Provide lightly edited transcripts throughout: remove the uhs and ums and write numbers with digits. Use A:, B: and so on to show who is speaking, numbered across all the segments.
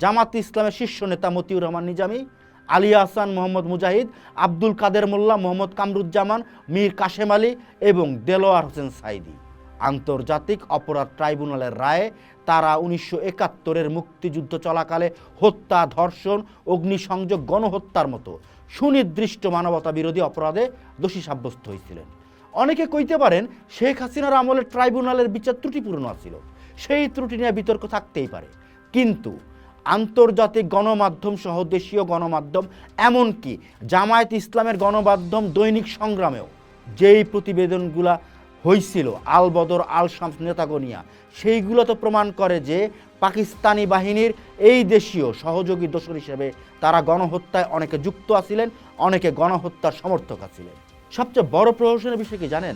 A: জামাত ইসলামের শীর্ষ নেতা মতিউর রহমান নিজামী, আলী আহসান, মোহাম্মদ মুজাহিদ, আব্দুল কাদের মোল্লা, মোহাম্মদ কামরুজ্জামান, মীর কাশেম আলী এবং দেলোয়ার হোসেন সাইদি। আন্তর্জাতিক অপরাধ ট্রাইব্যুনালের রায়ে তারা 1971-এর মুক্তিযুদ্ধ চলাকালে হত্যা, ধর্ষণ, অগ্নিসংযোগ, গণহত্যার মতো সুনির্দিষ্ট মানবতা বিরোধী অপরাধে দোষী সাব্যস্ত হয়েছিলেন। অনেকে কইতে পারেন শেখ হাসিনার আমলে ট্রাইব্যুনালের বিচার ত্রুটিপূর্ণ ছিল, সেই ত্রুটি নিয়ে বিতর্ক থাকতেই পারে, কিন্তু আন্তর্জাতিক গণমাধ্যম সহ দেশীয় গণমাধ্যম, এমনকি জামায়াত ইসলামের গণমাধ্যম দৈনিক সংগ্রামেও যেই প্রতিবেদনগুলা হয়েছিল আল বদর, আল শামস নেতাগনিয়া, সেইগুলো তো প্রমাণ করে যে পাকিস্তানি বাহিনীর এই দেশীয় সহযোগী দোসর হিসেবে তারা গণহত্যায় অনেকে যুক্ত আছিলেন, অনেকে গণহত্যার সমর্থক আছিলেন। সবচেয়ে বড় প্রহসনের বিষয় কি জানেন?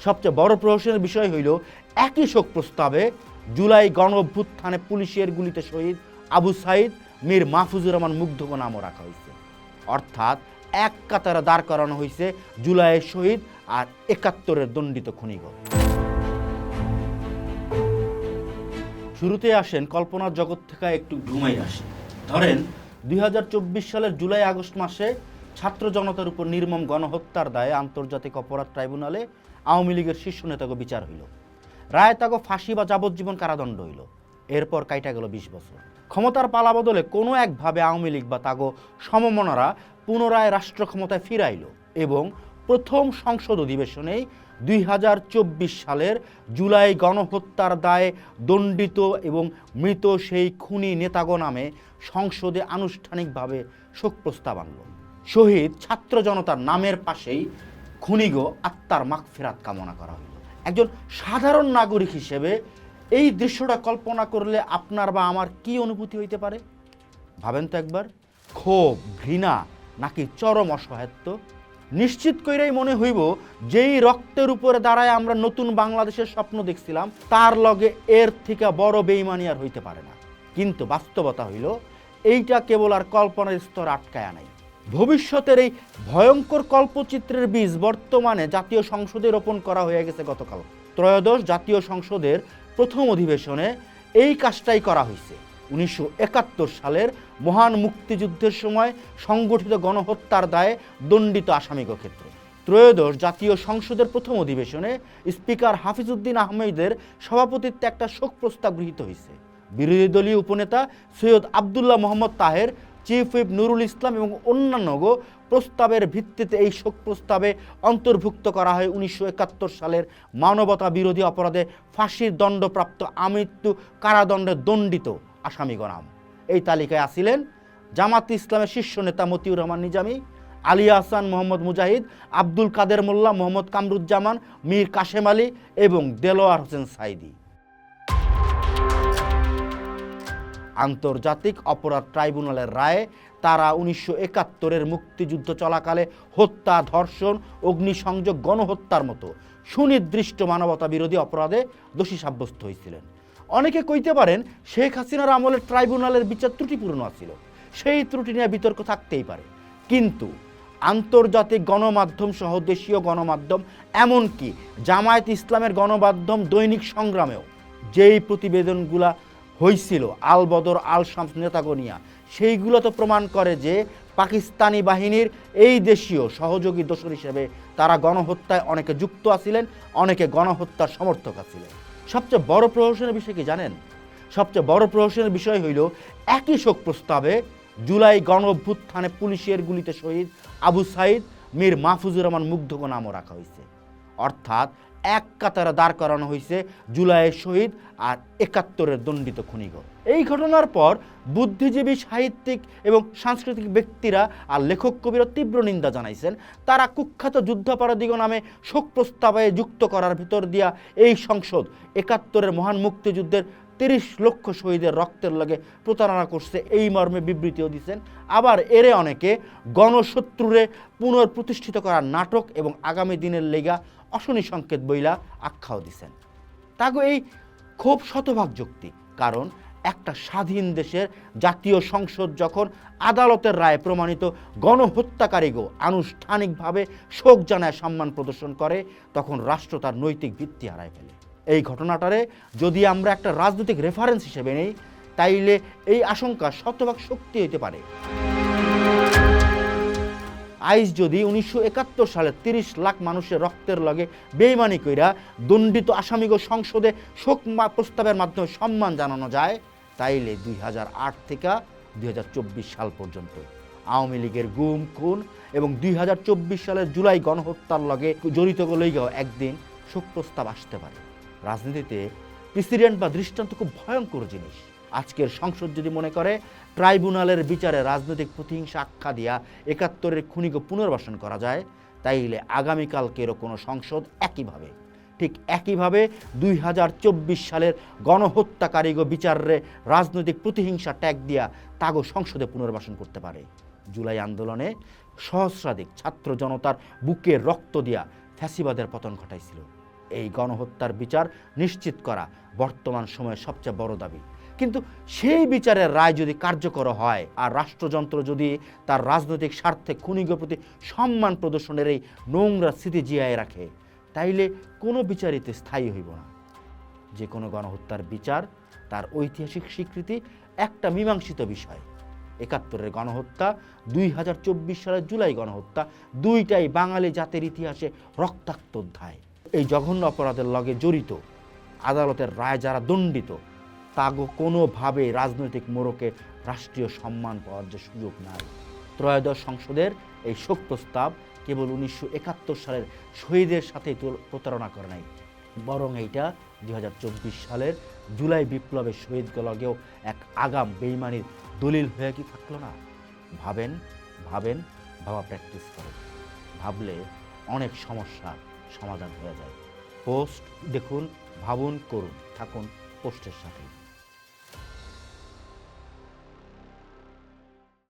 A: সবচেয়ে বড় প্রহসনের বিষয় হইল একই শোক প্রস্তাবে জুলাই গণ অভ্যুত্থানে পুলিশের গুলিতে শহীদ আবু সাইদ, মীর মাহফুজুর রহমান মুগ্ধকে নামও রাখা হয়েছে। অর্থাৎ এক কাতারে দাঁড় করানো হয়েছে জুলাইয়ের শহীদ আর 71-এর দণ্ডিত খুনিগণ। শুরুতে আসেন কল্পনার জগৎ থেকে একটু ঘুমাই আসে। ধরেন 2024 সালের জুলাই আগস্ট মাসে ছাত্র জনতার উপর নির্মম গণহত্যার দায়ে আন্তর্জাতিক অপরাধ ট্রাইব্যুনালে আওয়ামী লীগের শীর্ষ নেতাকে বিচার হইল। রায় তাকে ফাঁসি বা যাবজ্জীবন কারাদণ্ড হইল। এরপর কাইটা গেল 20 বছর। ক্ষমতার পালা বদলে কোনো একভাবে আওয়ামী লীগ বা তাগো সমমনারা পুনরায় রাষ্ট্র ক্ষমতায় ফিরাইল এবং প্রথম সংসদ অধিবেশনেই 2024 সালের জুলাই গণহত্যার দায়ে দণ্ডিত এবং মৃত সেই খুনি নেতাগো নামে সংসদে আনুষ্ঠানিকভাবে শোক প্রস্তাব আনল। শহীদ ছাত্র জনতার নামের পাশেই খুনিগো আত্মার মাগফিরাত কামনা করা হলো। একজন সাধারণ নাগরিক হিসেবে এই দৃশ্যটা কল্পনা করলে আপনার বা আমার কি অনুভূতি হইতে পারে ভাবেন তো একবার। ক্ষোভ, ঘৃণা নাকি চরম অসহায়ত্ব? নিশ্চিত কইরাই মনে হইব যেই রক্তের উপরে দাঁড়ায় আমরা নতুন বাংলাদেশের স্বপ্ন দেখছিলাম তার লগে এর থেকে বড় বেঈমানি আর হইতে পারে না। কিন্তু বাস্তবতা হইল এইটা কেবল আর কল্পনার স্তর আটকায় নাই। ভবিষ্যতের এই ভয়ঙ্কর কল্পচিত্রের বীজ বর্তমানে জাতীয় সংসদে রোপণ করা হয়ে গেছে। গতকাল ত্রয়োদশ জাতীয় সংসদের প্রথম অধিবেশনে এই কাজটাই করা হয়েছে। 1971 সালের মহান মুক্তিযুদ্ধের সময় সংগঠিত গণহত্যার দায়ে দণ্ডিত আসামিগো ক্ষেত্রে ত্রয়োদশ জাতীয় সংসদের প্রথম অধিবেশনে স্পিকার হাফিজউদ্দিন আহমেদের সভাপতিত্বে একটা শোক প্রস্তাব গৃহীত হয়েছে। বিরোধী দলীয় উপনেতা সৈয়দ আবদুল্লাহ মোহাম্মদ তাহের, চিফ হুইপ নুরুল ইসলাম এবং অন্যান্য প্রস্তাবের ভিত্তিতে এই শোক প্রস্তাবে অন্তর্ভুক্ত করা হয় 1971 সালের মানবতা বিরোধী অপরাধে ফাঁসির দণ্ডপ্রাপ্ত আমৃত্যু কারাদণ্ডে দণ্ডিত আসামিগণ নাম। এই তালিকায় আছিলেন জামাত ইসলামের শীর্ষ নেতা মতিউর রহমান নিজামী, আলী আহসান, মোহাম্মদ মুজাহিদ, আব্দুল কাদের মোল্লা, মোহাম্মদ কামরুজ্জামান, মীর কাশেম আলী এবং দেলোয়ার হোসেন সাইদি। আন্তর্জাতিক অপরাধ ট্রাইব্যুনালের রায়ে তারা 1971-এর মুক্তিযুদ্ধ চলাকালে হত্যা, ধর্ষণ, অগ্নিসংযোগ, গণহত্যার মতো সুনির্দিষ্ট মানবতা বিরোধী অপরাধে দোষী সাব্যস্ত হয়েছিলেন। অনেকে কইতে পারেন শেখ হাসিনার আমলে ট্রাইব্যুনালের বিচার ত্রুটিপূর্ণ ছিল, সেই ত্রুটি নিয়ে বিতর্ক থাকতেই পারে, কিন্তু আন্তর্জাতিক গণমাধ্যম সহ দেশীয় গণমাধ্যম, এমনকি জামায়াত ইসলামের গণমাধ্যম দৈনিক সংগ্রামেও যেই প্রতিবেদনগুলা হয়েছিল আল বদর, আল শামস নেতাগনিয়া, সেইগুলো তো প্রমাণ করে যে পাকিস্তানি বাহিনীর এই দেশীয় সহযোগী দোসর হিসেবে তারা গণহত্যায় অনেকে যুক্ত আছিলেন, অনেকে গণহত্যার সমর্থক আছিলেন। সবচেয়ে বড় প্রহসনের বিষয় কি জানেন? সবচেয়ে বড় প্রহসনের বিষয় হইল একই শোক প্রস্তাবে জুলাই গণ অভ্যুত্থানে পুলিশের গুলিতে শহীদ আবু সাইদ, মীর মাহফুজুর রহমান মুগ্ধকে নামও রাখা হয়েছে। অর্থাৎ এক কাতারে দাঁড় করানো হয়েছে জুলাইয়ের শহীদ আর 71-এর দণ্ডিত খুনিগণ। এই ঘটনার পর বুদ্ধিজীবী, সাহিত্যিক এবং সাংস্কৃতিক ব্যক্তিরা আর লেখক কবিরা তীব্র নিন্দা জানাইছেন। তারা কুখ্যাত যুদ্ধাপরাধীগণ নামে শোক প্রস্তাবে যুক্ত করার ভিতর দিয়া এই সংসদ 71-এর মহান মুক্তিযুদ্ধের 30 লক্ষ শহীদের রক্তের লগে প্রতারণা করছে এই মর্মে বিবৃতিও দিচ্ছেন। আবার এরে অনেকে গণশত্রুরে পুনঃপ্রতিষ্ঠিত করার নাটক এবং আগামী দিনের লেগা অশনি সংকেত বইলা আখ্যাও দিচ্ছেন। তাগো এই খুব শতভাগ যৌক্তিক, কারণ একটা স্বাধীন দেশের জাতীয় সংসদ যখন আদালতের রায়ে প্রমাণিত গণহত্যাকারীগো আনুষ্ঠানিকভাবে শোক জানায় সম্মান প্রদর্শন করে, তখন রাষ্ট্র তার নৈতিক ভিত্তি হারায় ফেলে। এই ঘটনাটারে যদি আমরা একটা রাজনৈতিক রেফারেন্স হিসেবে নেই, তাইলে এই আশঙ্কা শতভাগ সত্যি হইতে পারে। আইস যদি 1971 সালে 30 লাখ মানুষের রক্তের লগে বেইমানি কইরা দণ্ডিত আসামিগো সংসদে শোক প্রস্তাবের মাধ্যমে সম্মান জানানো যায়, তাইলে 2008 থেকে 2024 সাল পর্যন্ত আওয়ামী লীগের গুম খুন এবং 2024 সালের জুলাই গণহত্যার লগে জড়িত লইগাও একদিন শোক প্রস্তাব আসতে পারে। রাজনীতিতে প্রেসিডেন্ট বা দৃষ্টান্ত খুব ভয়ঙ্কর জিনিস। আজকের সংসদ যদি মনে করে ট্রাইব্যুনালের বিচারে রাজনৈতিক প্রতিহিংসা আখ্যা দিয়া 71-এর খুনিকে পুনর্বাসন করা যায়, তাইলে আগামীকালকেরও কোনো সংসদ ঠিক একইভাবে 2024 সালের গণহত্যাকারীগো বিচারে রাজনৈতিক প্রতিহিংসা ট্যাগ দিয়া তাগো সংসদে পুনর্বাসন করতে পারে। জুলাই আন্দোলনে সহস্রাধিক ছাত্র জনতার বুকে রক্ত দিয়া ফ্যাসিবাদের পতন ঘটাইছিল। এই গণহত্যার বিচার নিশ্চিত করা বর্তমান সময়ের সবচেয়ে বড় দাবি। কিন্তু সেই বিচারের রায় যদি কার্যকর হয় আর রাষ্ট্রযন্ত্র যদি তার রাজনৈতিক স্বার্থে খুনিগো প্রতি সম্মান প্রদর্শনের এই নোংরা স্মৃতি জিয়ায় রাখে, তাইলে কোনো বিচারিতে স্থায়ী হইব না। যে কোনো গণহত্যার বিচার তার ঐতিহাসিক স্বীকৃতি একটা মীমাংসিত বিষয়। 71-এর গণহত্যা, 2024 সালের জুলাই গণহত্যা, দুইটাই বাঙালি জাতির ইতিহাসে রক্তাক্ত অধ্যায়। এই জঘন্য অপরাধের লগে জড়িত আদালতের রায় যারা দণ্ডিত, তাগো কোনোভাবে রাজনৈতিক মোড়কে রাষ্ট্রীয় সম্মান পাওয়ার যে সুযোগ নাই। ত্রয়োদশ সংসদের এই শোক প্রস্তাব কেবল 1971 সালের শহীদের সাথেই প্রতারণা করে নাই, বরং এইটা 2024 সালের জুলাই বিপ্লবের শহীদগুলোকেও এক আগাম বেইমানির দলিল হয়ে কি থাকলো না? ভাবা প্র্যাকটিস করেন। ভাবলে অনেক সমস্যার সমাধান হয়ে যায়। পোস্ট দেখুন, ভাবুন, করুন, থাকুন পোস্টের সাথে।